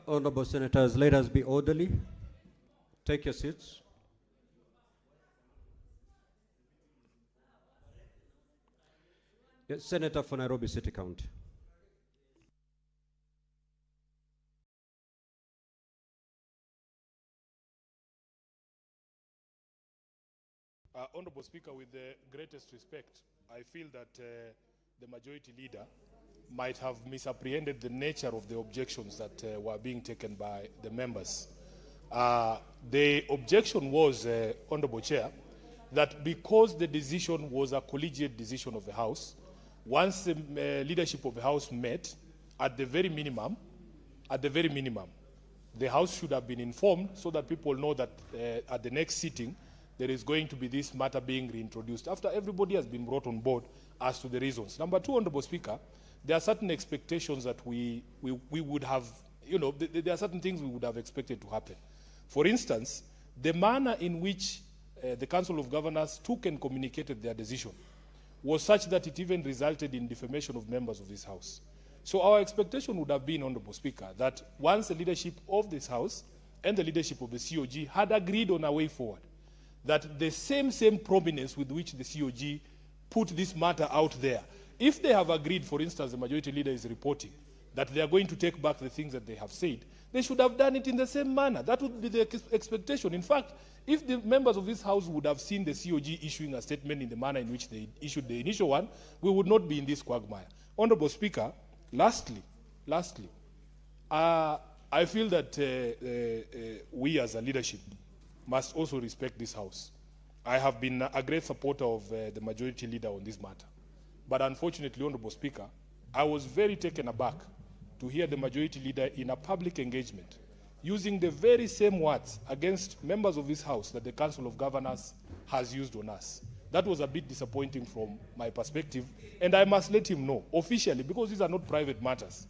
Honorable Senators, let us be orderly. Take your seats. Yes, Senator for Nairobi City County. Honorable Speaker, with the greatest respect, I feel that the majority leader might have misapprehended the nature of the objections that were being taken by the members. The objection was, Honorable Chair, that because the decision was a collegiate decision of the House, once the leadership of the House met, at the very minimum, the House should have been informed so that people know that at the next sitting, there is going to be this matter being reintroduced after everybody has been brought on board as to the reasons. Number two, Honorable Speaker, there are certain expectations that we would have, there are certain things we would have expected to happen. For instance, the manner in which the Council of Governors took and communicated their decision was such that it even resulted in defamation of members of this House. So our expectation would have been, Honorable Speaker, that once the leadership of this House and the leadership of the COG had agreed on a way forward, that the same prominence with which the COG put this matter out there, if they have agreed, for instance, the majority leader is reporting that they are going to take back the things that they have said, they should have done it in the same manner. That would be the expectation. In fact, if the members of this House would have seen the COG issuing a statement in the manner in which they issued the initial one, we would not be in this quagmire. Honorable Speaker, lastly, I feel that we as a leadership must also respect this House. I have been a great supporter of the majority leader on this matter. But unfortunately, Honorable Speaker, I was very taken aback to hear the majority leader in a public engagement using the very same words against members of this House that the Council of Governors has used on us. That was a bit disappointing from my perspective, and I must let him know officially, because these are not private matters,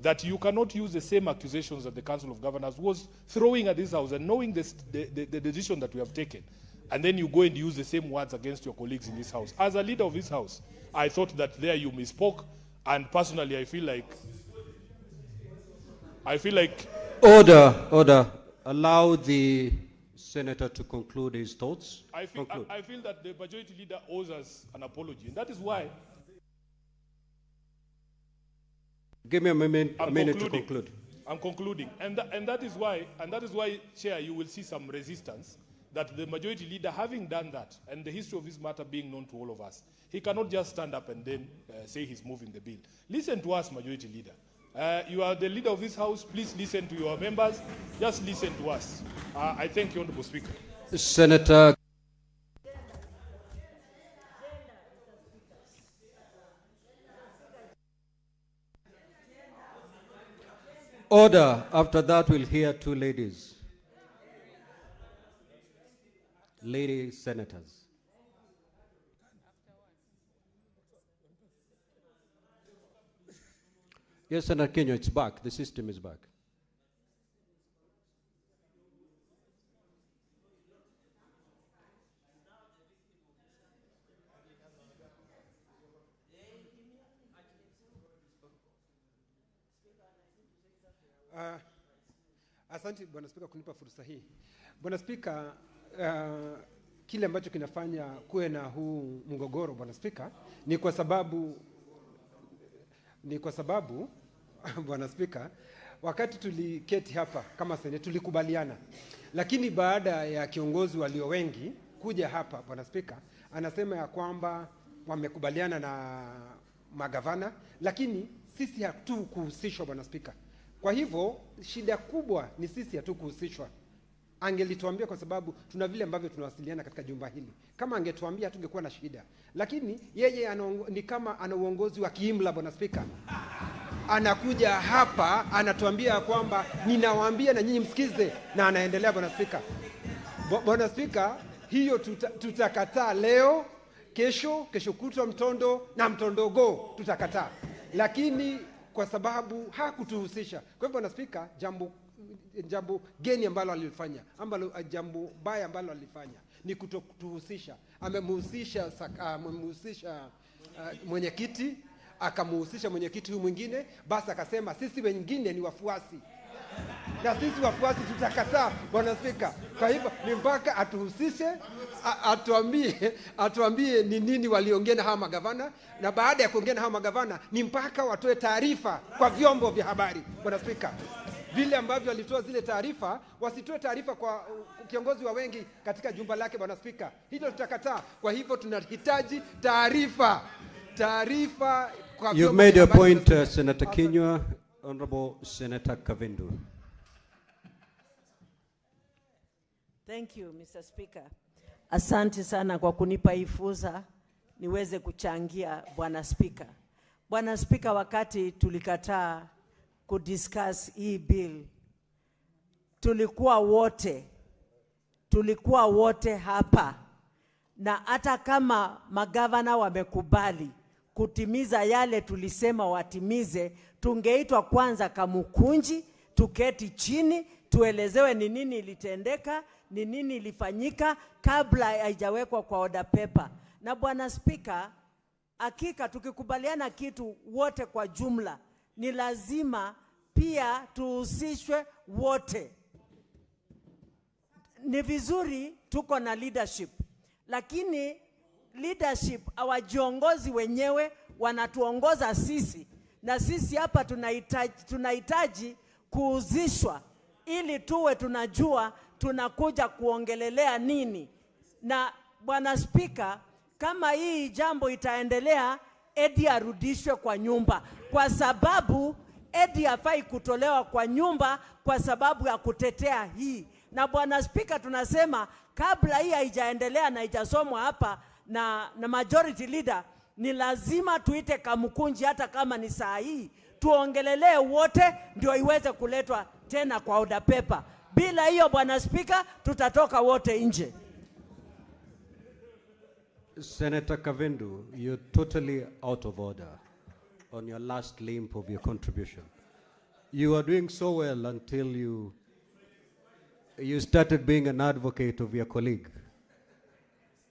that you cannot use the same accusations that the Council of Governors was throwing at this House and knowing the decision that we have taken, and then you go and use the same words against your colleagues in this House. As a leader of this House, I thought that there you misspoke, and personally I feel like... Order. Allow the Senator to conclude his thoughts. I feel that the majority leader owes us an apology, and that is why... Give me a minute to conclude. I'm concluding, and that is why, Chair, you will see some resistance that the majority leader, having done that, and the history of this matter being known to all of us, he cannot just stand up and then say he's moving the bill. Listen to us, majority leader. You are the leader of this House. Please listen to your members. Just listen to us. I thank you, Honorable Speaker. Senator. Order. After that, we'll hear two ladies. Lady senators. Yes, Senator Kenya, it's back. The system is back. Asante Bwana Spika kunipa fursa hii. Bwana Spika, kile ambacho kinafanya kuwe na huu mgogoro Bwana Spika ni kwa sababu Bwana Spika, wakati tuliketi hapa kama seneti tulikubaliana, lakini baada ya kiongozi walio wengi kuja hapa Bwana Spika, anasema ya kwamba wamekubaliana na magavana, lakini sisi hatukuhusishwa Bwana Spika. Kwa hivyo shida kubwa ni sisi hatukuhusishwa. Angelituambia, kwa sababu tuna vile ambavyo tunawasiliana katika jumba hili. Kama angetuambia tungekuwa na shida. Lakini yeye ni kama ana uongozi wa kiimla Bwana Spika. Anakuja hapa anatuambia kwamba ninawaambia na nyinyi msikize, na anaendelea Bwana Spika. Bwana Spika, hiyo tutakataa leo, kesho kutwa mtondogo tutakataa. Lakini kwa sababu hakutuhusisha. Kwa hivyo Bwana Spika, jambo geni ambalo alifanya, jambo baya ambalo alifanya ni kutokutuhusisha. Amemhusisha mwenyekiti, akamuhusisha mwenyekiti huyu mwingine, basi akasema sisi wengine ni wafuasi na sisi wafuasi tutakataa, Bwana Spika. Kwa hivyo ni mpaka atuhusishe, atuambie ni nini waliongea na hawa magavana, na baada ya kuongea na hawa magavana ni mpaka watoe taarifa kwa vyombo vya habari, Bwana Spika. Vile ambavyo walitoa zile taarifa, wasitoe taarifa kwa kiongozi wa wengi katika jumba lake, Bwana Spika. Hilo tutakataa. Kwa hivyo tunahitaji taarifa kwa You've vyombo made vya your habari, point, Senator Kinyua. Honorable Senator Kavindu. Thank you, Mr. Speaker. Asante sana kwa kunipa hii fursa niweze kuchangia, Bwana Speaker. Bwana Speaker, wakati tulikataa kudiscuss hii bill, tulikuwa wote hapa, na hata kama magavana wamekubali kutimiza yale tulisema watimize, tungeitwa kwanza Kamukunji, tuketi chini, tuelezewe ni nini ilitendeka, ni nini ilifanyika kabla haijawekwa kwa order paper. Na Bwana Speaker, hakika tukikubaliana kitu wote kwa jumla, ni lazima pia tuhusishwe wote. Ni vizuri tuko na leadership, lakini leadership hawajiongozi wenyewe, wanatuongoza sisi, na sisi hapa tunahitaji kuhusishwa ili tuwe tunajua tunakuja kuongelelea nini. Na Bwana Speaker, kama hii jambo itaendelea, Eddie arudishwe kwa nyumba, kwa sababu Eddie hafai kutolewa kwa nyumba kwa sababu ya kutetea hii. Na Bwana Speaker, tunasema kabla hii haijaendelea na haijasomwa hapa na majority leader, ni lazima tuite Kamukunji, hata kama ni saa hii, tuongelelee wote ndio iweze kuletwa tena kwa order paper. Bila hiyo, Bwana Speaker, tutatoka wote nje. Senator Kavindu, you're totally out of order on your last limb of your contribution. You are doing so well until you started being an advocate of your colleague.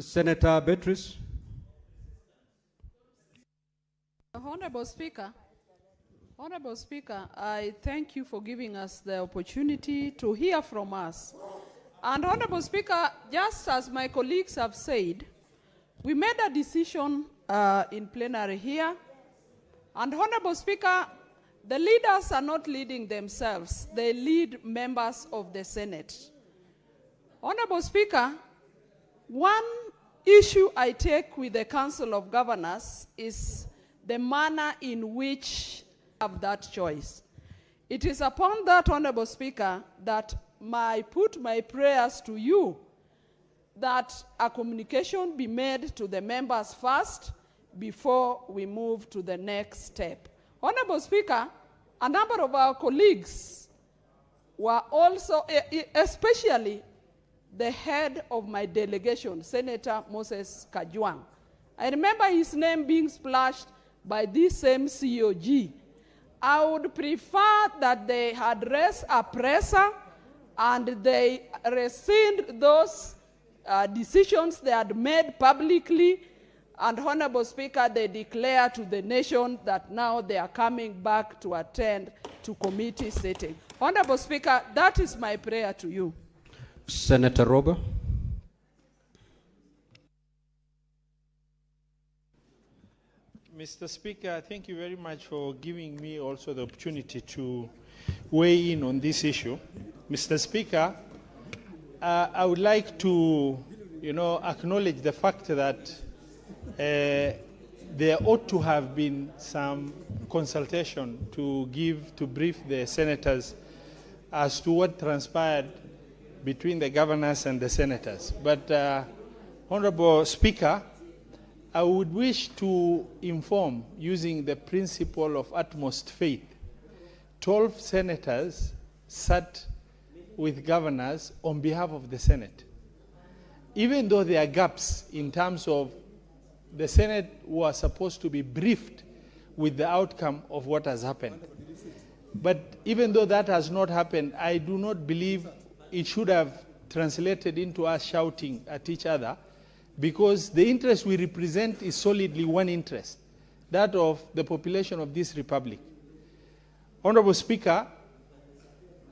Senator Beatrice. Honorable Speaker, I thank you for giving us the opportunity to hear from us. And Honorable Speaker, just as my colleagues have said, we made a decision in plenary here. And Honorable Speaker, the leaders are not leading themselves. They lead members of the Senate. Honorable Speaker, one issue I take with the Council of Governors is the manner in which have that choice. It is upon that, Honorable Speaker, that I put my prayers to you that a communication be made to the members first before we move to the next step. Honorable Speaker, a number of our colleagues were also, especially the head of my delegation, Senator Moses Kajwang. I remember his name being splashed by this same COG. I would prefer that they had raised a pressure and they rescind those decisions they had made publicly, and Honorable Speaker, they declare to the nation that now they are coming back to attend to committee sitting. Honorable Speaker, that is my prayer to you. Senator Rober. Mr. Speaker, thank you very much for giving me also the opportunity to weigh in on this issue. Mr. Speaker, I would like to, acknowledge the fact that there ought to have been some consultation to brief the senators as to what transpired between the governors and the senators. But, Honorable Speaker, I would wish to inform, using the principle of utmost faith, 12 senators sat with governors on behalf of the Senate. Even though there are gaps in terms of the Senate was supposed to be briefed with the outcome of what has happened. But even though that has not happened, I do not believe it should have translated into us shouting at each other, because the interest we represent is solidly one interest, that of the population of this republic. Honorable Speaker,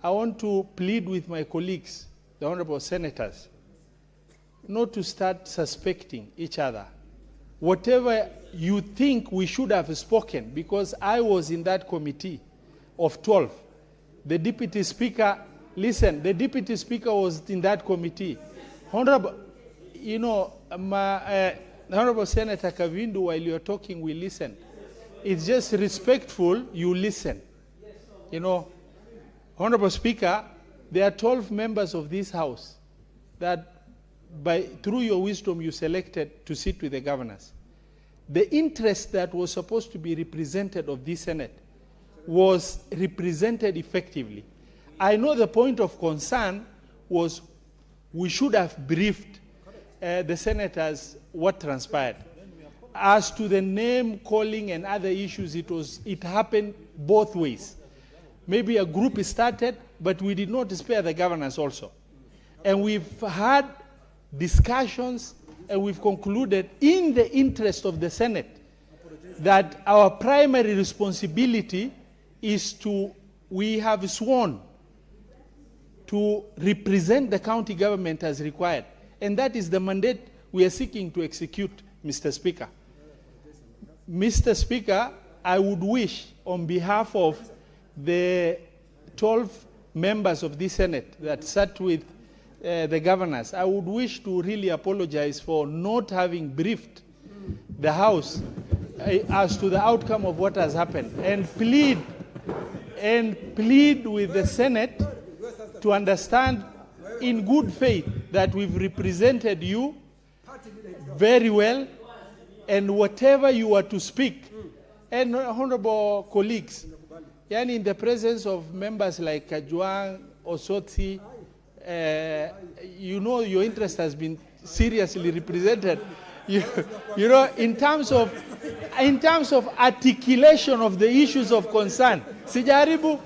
I want to plead with my colleagues, the honorable senators, not to start suspecting each other. Whatever you think we should have spoken, because I was in that committee of 12. The deputy speaker, listen, the deputy speaker was in that committee. Honorable, you know, Honorable Senator Kavindu, while you're talking, we listen. It's just respectful, you listen. You know, Honorable Speaker, there are 12 members of this House that through your wisdom you selected to sit with the governors. The interest that was supposed to be represented of this Senate was represented effectively. I know the point of concern was we should have briefed the senators what transpired. As to the name calling and other issues, it happened both ways. Maybe a group started, but we did not spare the governors also. And we've had discussions and we've concluded in the interest of the Senate that our primary responsibility is we have sworn to represent the county government as required. And that is the mandate we are seeking to execute, Mr. Speaker. Mr. Speaker, I would wish on behalf of the 12 members of this Senate that sat with the governors, I would wish to really apologize for not having briefed the House as to the outcome of what has happened, and plead with the Senate to understand in good faith that we've represented you very well, and whatever you are to speak, and honorable colleagues, and in the presence of members like Kajwang, Osoti, you know your interest has been seriously represented. You know, in terms of articulation of the issues of concern. Sijaribu.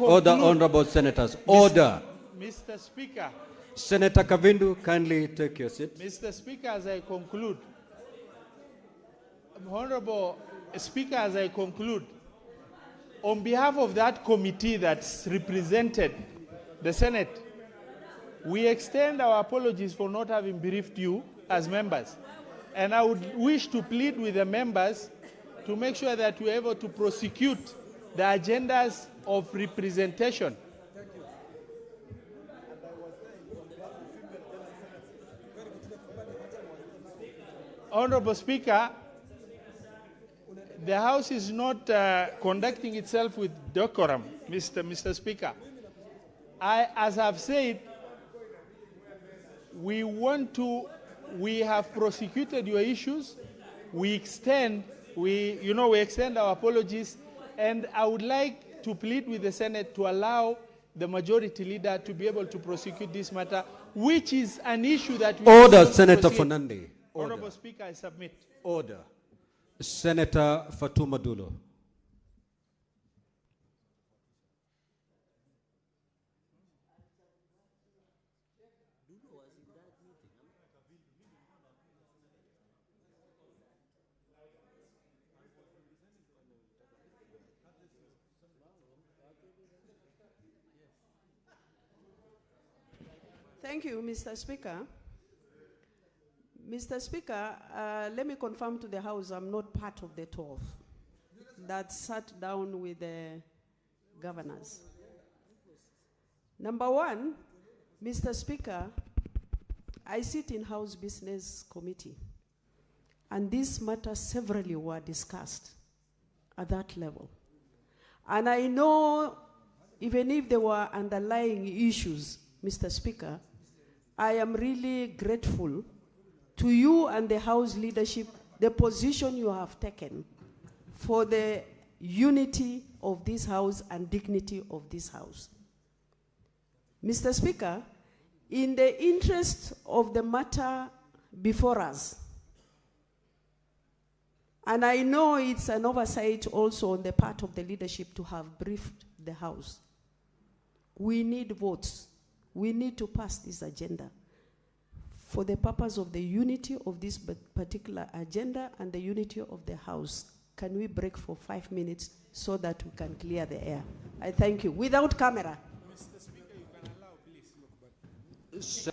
Order, honorable senators, order. Mr. Speaker. Senator Kavindu, kindly take your seat. Mr. Speaker, as I conclude, Honorable Speaker, as I conclude, on behalf of that committee that's represented the Senate, we extend our apologies for not having briefed you as members. And I would wish to plead with the members to make sure that we're able to prosecute the agendas of representation. Honorable Speaker, the House is not conducting itself with decorum, Mr. Speaker. As I've said, we have prosecuted your issues. We extend our apologies, and I would like to plead with the Senate to allow the majority leader to be able to prosecute this matter, which is an issue that we order, Senator Fernande. Honorable Speaker, I submit. Order. Senator Fatuma Dulo. Thank you, Mr. Speaker. Mr. Speaker, let me confirm to the House I'm not part of the 12 that sat down with the governors. Number one, Mr. Speaker, I sit in House Business Committee, and these matters severally were discussed at that level. And I know even if there were underlying issues, Mr. Speaker, I am really grateful to you and the House leadership, the position you have taken for the unity of this House and dignity of this House. Mr. Speaker, in the interest of the matter before us, and I know it's an oversight also on the part of the leadership to have briefed the House, we need votes. We need to pass this agenda for the purpose of the unity of this particular agenda and the unity of the House, can we break for 5 minutes so that we can clear the air? I thank you. Without camera. Mr. Speaker, you can allow, please.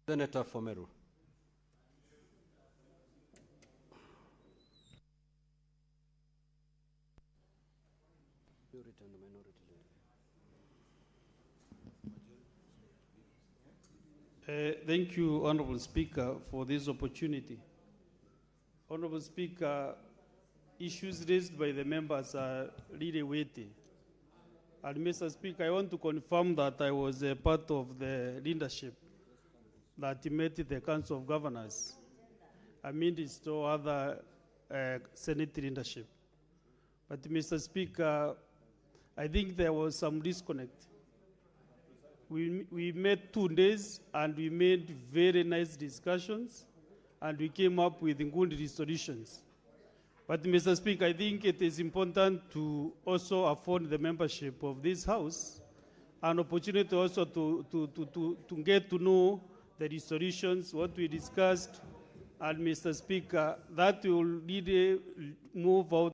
Senator Fomeru. Thank you, Honorable Speaker, for this opportunity. Honorable Speaker, issues raised by the members are really weighty. And Mr. Speaker, I want to confirm that I was a part of the leadership that met the Council of Governors amidst all other Senate leadership. But Mr. Speaker, I think there was some disconnect. We met 2 days and we made very nice discussions and we came up with good resolutions. But Mr. Speaker, I think it is important to also afford the membership of this House an opportunity also to get to know the resolutions, what we discussed, and Mr. Speaker, that will really move out